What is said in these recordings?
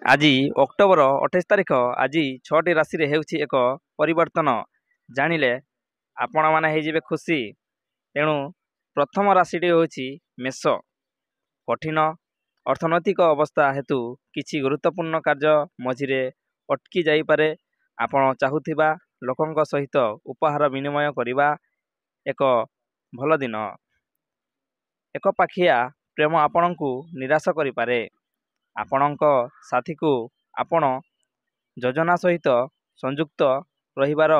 ଆଜି ଅକ୍ଟୋବର 28 ତାରିଖ। ଆଜି 6ଟି ରାଶିରେ ହେଉଛି ଏକ ପରିବର୍ତ୍ତନ। ଜାଣିଲେ ଆପଣମାନେ ହେଇଯିବେ ଖୁସି। ତେଣୁ ପ୍ରଥମ ରାଶିଟି ହେଉଛି ମେଷ। କଠିନ ଅର୍ଥନୈତିକ ଅବସ୍ଥା ହେତୁ କିଛି ଗୁରୁତ୍ୱପୂର୍ଣ୍ଣ କାର୍ଯ୍ୟ ମଝିରେ ଅଟକି ଯାଇପାରେ। ଆପଣ ଚାହୁଁଥିବା ଲୋକଙ୍କ ସହିତ ଉପହାର ବିନିମୟ କରିବା ଏକ ଭଲ ଦିନ। ଏକପାଖିଆ ପ୍ରେମ ଆପଣଙ୍କୁ ନିରାଶ କରିପାରେ। ଆପଣଙ୍କ ସାଥୀକୁ ଆପଣ ଯୋଜନା ସହିତ ସଂଯୁକ୍ତ ରହିବାର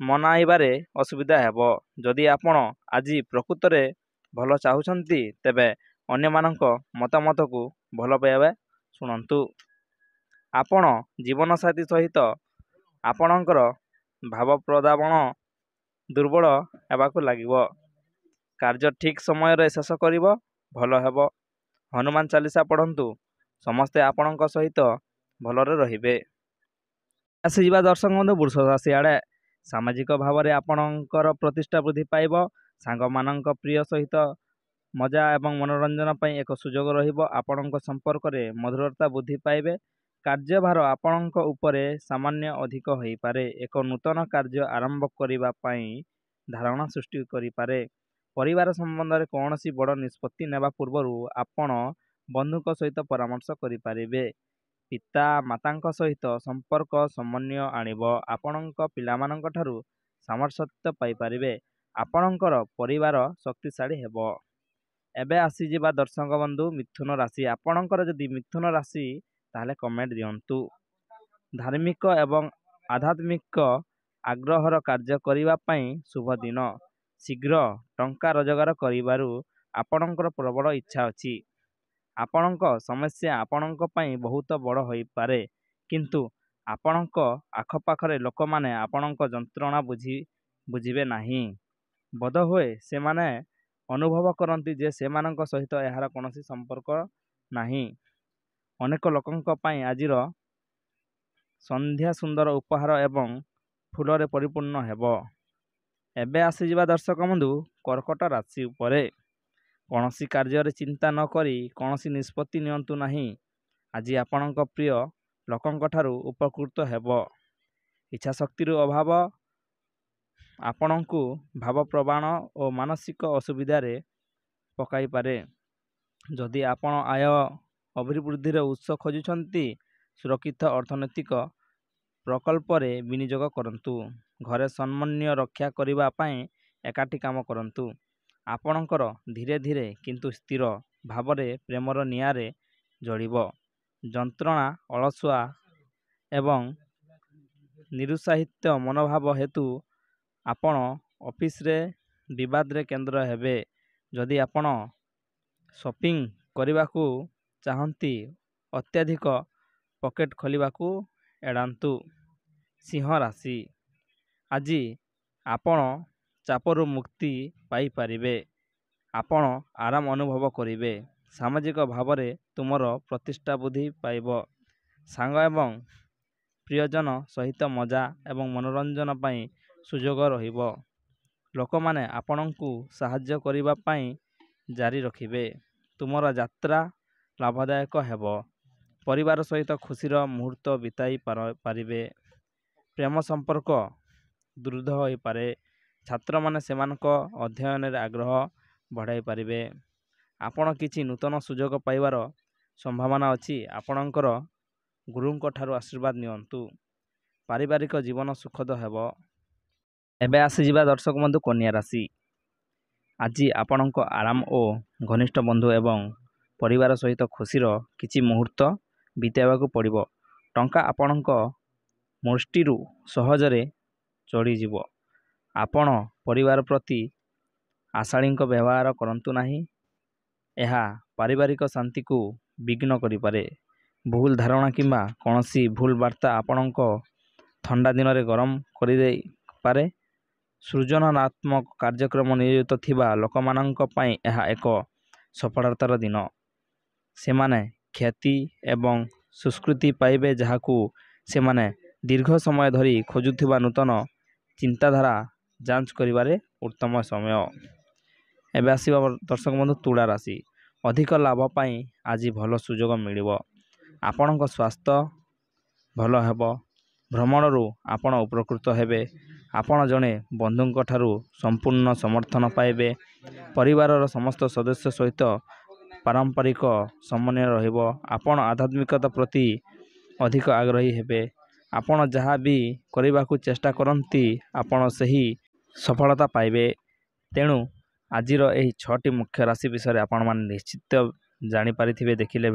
ମନାଇବାରେ ଅସୁବିଧା ହେବ। ଯଦି ଆପଣ ଆଜି ପ୍ରକୃତରେ ଭଲ ଚାହୁଁଛନ୍ତି ତେବେ ଅନ୍ୟମାନଙ୍କ ମତାମତକୁ ଭଲ ଭାବେ ଶୁଣନ୍ତୁ। ଆପଣ ଜୀବନସାଥୀ ସହିତ ଆପଣଙ୍କର ଭାବପ୍ରଦାବଣ ଦୁର୍ବଳ ହେବାକୁ ଲାଗିବ। କାର୍ଯ୍ୟ ଠିକ୍ ସମୟରେ ଶେଷ କରିବ ଭଲ ହେବ। ହନୁମାନ ଚାଳିଶା ପଢ଼ନ୍ତୁ। ସମସ୍ତେ ଆପଣଙ୍କ ସହିତ ଭଲରେ ରହିବେ। ଆସିଯିବା ଦର୍ଶକ ବନ୍ଧୁ ବୃଷ ରାଶି ଆଡ଼େ। ସାମାଜିକ ଭାବରେ ଆପଣଙ୍କର ପ୍ରତିଷ୍ଠା ବୃଦ୍ଧି ପାଇବ। ସାଙ୍ଗମାନଙ୍କ ପ୍ରିୟ ସହିତ ମଜା ଏବଂ ମନୋରଞ୍ଜନ ପାଇଁ ଏକ ସୁଯୋଗ ରହିବ। ଆପଣଙ୍କ ସମ୍ପର୍କରେ ମଧୁରତା ବୃଦ୍ଧି ପାଇବେ। କାର୍ଯ୍ୟଭାର ଆପଣଙ୍କ ଉପରେ ସାମାନ୍ୟ ଅଧିକ ହୋଇପାରେ। ଏକ ନୂତନ କାର୍ଯ୍ୟ ଆରମ୍ଭ କରିବା ପାଇଁ ଧାରଣା ସୃଷ୍ଟି କରିପାରେ। ପରିବାର ସମ୍ବନ୍ଧରେ କୌଣସି ବଡ଼ ନିଷ୍ପତ୍ତି ନେବା ପୂର୍ବରୁ ଆପଣ ବନ୍ଧୁଙ୍କ ସହିତ ପରାମର୍ଶ କରିପାରିବେ। ପିତା ମାତାଙ୍କ ସହିତ ସମ୍ପର୍କ ସମନ୍ୱୟ ଆଣିବ। ଆପଣଙ୍କ ପିଲାମାନଙ୍କ ଠାରୁ ସାମର୍ଥ୍ୟ ପାଇପାରିବେ। ଆପଣଙ୍କର ପରିବାର ଶକ୍ତିଶାଳୀ ହେବ। ଏବେ ଆସିଯିବା ଦର୍ଶକ ବନ୍ଧୁ ମିଥୁନ ରାଶି। ଆପଣଙ୍କର ଯଦି ମିଥୁନ ରାଶି ତାହେଲେ କମେଣ୍ଟ ଦିଅନ୍ତୁ। ଧାର୍ମିକ ଏବଂ ଆଧ୍ୟାତ୍ମିକ ଆଗ୍ରହର କାର୍ଯ୍ୟ କରିବା ପାଇଁ ଶୁଭ ଦିନ। ଶୀଘ୍ର ଟଙ୍କା ରୋଜଗାର କରିବାରୁ ଆପଣଙ୍କର ପ୍ରବଳ ଇଚ୍ଛା ଅଛି। ଆପଣଙ୍କ ସମସ୍ୟା ଆପଣଙ୍କ ପାଇଁ ବହୁତ ବଡ଼ ହୋଇପାରେ, କିନ୍ତୁ ଆପଣଙ୍କ ଆଖପାଖରେ ଲୋକମାନେ ଆପଣଙ୍କ ଯନ୍ତ୍ରଣା ବୁଝିବେ ନାହିଁ। ବୋଧହୁଏ ସେମାନେ ଅନୁଭବ କରନ୍ତି ଯେ ସେମାନଙ୍କ ସହିତ ଏହାର କୌଣସି ସମ୍ପର୍କ ନାହିଁ। ଅନେକ ଲୋକଙ୍କ ପାଇଁ ଆଜିର ସନ୍ଧ୍ୟା ସୁନ୍ଦର ଉପହାର ଏବଂ ଫୁଲରେ ପରିପୂର୍ଣ୍ଣ ହେବ। ଏବେ ଆସିଯିବା ଦର୍ଶକ ବନ୍ଧୁ କର୍କଟ ରାଶି ଉପରେ। କୌଣସି କାର୍ଯ୍ୟରେ ଚିନ୍ତା ନ କରି କୌଣସି ନିଷ୍ପତ୍ତି ନିଅନ୍ତୁ ନାହିଁ। ଆଜି ଆପଣଙ୍କ ପ୍ରିୟ ଲୋକଙ୍କଠାରୁ ଉପକୃତ ହେବ। ଇଚ୍ଛାଶକ୍ତିର ଅଭାବ ଆପଣଙ୍କୁ ଭାବପ୍ରବଣ ଓ ମାନସିକ ଅସୁବିଧାରେ ପକାଇପାରେ। ଯଦି ଆପଣ ଆୟ ଅଭିବୃଦ୍ଧିର ଉତ୍ସ ଖୋଜୁଛନ୍ତି, ସୁରକ୍ଷିତ ଅର୍ଥନୈତିକ ପ୍ରକଳ୍ପରେ ବିନିଯୋଗ କରନ୍ତୁ। ଘରେ ସମନ୍ୱୟ ରକ୍ଷା କରିବା ପାଇଁ ଏକାଠି କାମ କରନ୍ତୁ। ଆପଣଙ୍କର ଧୀରେ ଧୀରେ କିନ୍ତୁ ସ୍ଥିର ଭାବରେ ପ୍ରେମର ନିଆଁରେ ଜଳିବ। ଯନ୍ତ୍ରଣା ଅଳସୁଆ ଏବଂ ନିରୁତ୍ସାହିତ ମନୋଭାବ ହେତୁ ଆପଣ ଅଫିସରେ ବିବାଦରେ କେନ୍ଦ୍ର ହେବେ। ଯଦି ଆପଣ ସପିଂ କରିବାକୁ ଚାହାନ୍ତି, ଅତ୍ୟଧିକ ପକେଟ ଖୋଲିବାକୁ ଏଡ଼ାନ୍ତୁ। ସିଂହ ରାଶି। ଆଜି ଆପଣ ଚାପରୁ ମୁକ୍ତି ପାଇପାରିବେ। ଆପଣ ଆରାମ ଅନୁଭବ କରିବେ। ସାମାଜିକ ଭାବରେ ତୁମର ପ୍ରତିଷ୍ଠା ବୃଦ୍ଧି ପାଇବ। ସାଙ୍ଗ ଏବଂ ପ୍ରିୟଜନ ସହିତ ମଜା ଏବଂ ମନୋରଞ୍ଜନ ପାଇଁ ସୁଯୋଗ ରହିବ। ଲୋକମାନେ ଆପଣଙ୍କୁ ସାହାଯ୍ୟ କରିବା ପାଇଁ ଜାରି ରଖିବେ। ତୁମର ଯାତ୍ରା ଲାଭଦାୟକ ହେବ। ପରିବାର ସହିତ ଖୁସିର ମୁହୂର୍ତ୍ତ ବିତାଇ ପାରିବେ। ପ୍ରେମ ସମ୍ପର୍କ ଦୃଢ଼ ହୋଇପାରେ। ଛାତ୍ରମାନେ ସେମାନଙ୍କ ଅଧ୍ୟୟନରେ ଆଗ୍ରହ ବଢ଼ାଇ ପାରିବେ। ଆପଣ କିଛି ନୂତନ ସୁଯୋଗ ପାଇବାର ସମ୍ଭାବନା ଅଛି। ଆପଣଙ୍କର ଗୁରୁଙ୍କ ଠାରୁ ଆଶୀର୍ବାଦ ନିଅନ୍ତୁ। ପାରିବାରିକ ଜୀବନ ସୁଖଦ ହେବ। ଏବେ ଆସିଯିବା ଦର୍ଶକ ବନ୍ଧୁ କନ୍ୟା ରାଶି। ଆଜି ଆପଣଙ୍କ ଆରାମ ଓ ଘନିଷ୍ଠ ବନ୍ଧୁ ଏବଂ ପରିବାର ସହିତ ଖୁସିର କିଛି ମୁହୂର୍ତ୍ତ ବିତାଇବାକୁ ପଡ଼ିବ। ଟଙ୍କା ଆପଣଙ୍କ ମୁଷ୍ଟିରୁ ସହଜରେ ଚଢ଼ିଯିବ। ଆପଣ ପରିବାର ପ୍ରତି ଆଶାଳୀଙ୍କ ବ୍ୟବହାର କରନ୍ତୁ ନାହିଁ। ଏହା ପାରିବାରିକ ଶାନ୍ତିକୁ ବିଘ୍ନ କରିପାରେ। ଭୁଲ ଧାରଣା କିମ୍ବା କୌଣସି ଭୁଲ ବାର୍ତ୍ତା ଆପଣଙ୍କ ଥଣ୍ଡା ଦିନରେ ଗରମ କରିଦେଇପାରେ। ସୃଜନାତ୍ମକ କାର୍ଯ୍ୟକ୍ରମ ନିୟୋଜିତ ଥିବା ଲୋକମାନଙ୍କ ପାଇଁ ଏହା ଏକ ସଫଳତାର ଦିନ। ସେମାନେ ଖ୍ୟାତି ଏବଂ ସ୍ୱୀକୃତି ପାଇବେ, ଯାହାକୁ ସେମାନେ ଦୀର୍ଘ ସମୟ ଧରି ଖୋଜୁଥିବା। ନୂତନ ଚିନ୍ତାଧାରା ଯାଞ୍ଚ କରିବାରେ ଉତ୍ତମ ସମୟ। ଏବେ ଆସିବା ଦର୍ଶକ ବନ୍ଧୁ ତୁଳା ରାଶି। ଅଧିକ ଲାଭ ପାଇଁ ଆଜି ଭଲ ସୁଯୋଗ ମିଳିବ। ଆପଣଙ୍କ ସ୍ୱାସ୍ଥ୍ୟ ଭଲ ହେବ। ଭ୍ରମଣରୁ ଆପଣ ଉପକୃତ ହେବେ। ଆପଣ ଜଣେ ବନ୍ଧୁଙ୍କ ଠାରୁ ସମ୍ପୂର୍ଣ୍ଣ ସମର୍ଥନ ପାଇବେ। ପରିବାରର ସମସ୍ତ ସଦସ୍ୟ ସହିତ ପାରମ୍ପରିକ ସମନ୍ୱୟ ରହିବ। ଆପଣ ଆଧ୍ୟାତ୍ମିକତା ପ୍ରତି ଅଧିକ ଆଗ୍ରହୀ ହେବେ। ଆପଣ ଯାହା ବି କରିବାକୁ ଚେଷ୍ଟା କରନ୍ତି ଆପଣ ସେହି ସଫଳତା ପାଇବେ। ତେଣୁ ଆଜିର ଏହି 6ଟି ମୁଖ୍ୟ ରାଶି ବିଷୟରେ ଆପଣମାନେ ନିଶ୍ଚିତ ଜାଣିପାରିଥିବେ ଦେଖିଲେ।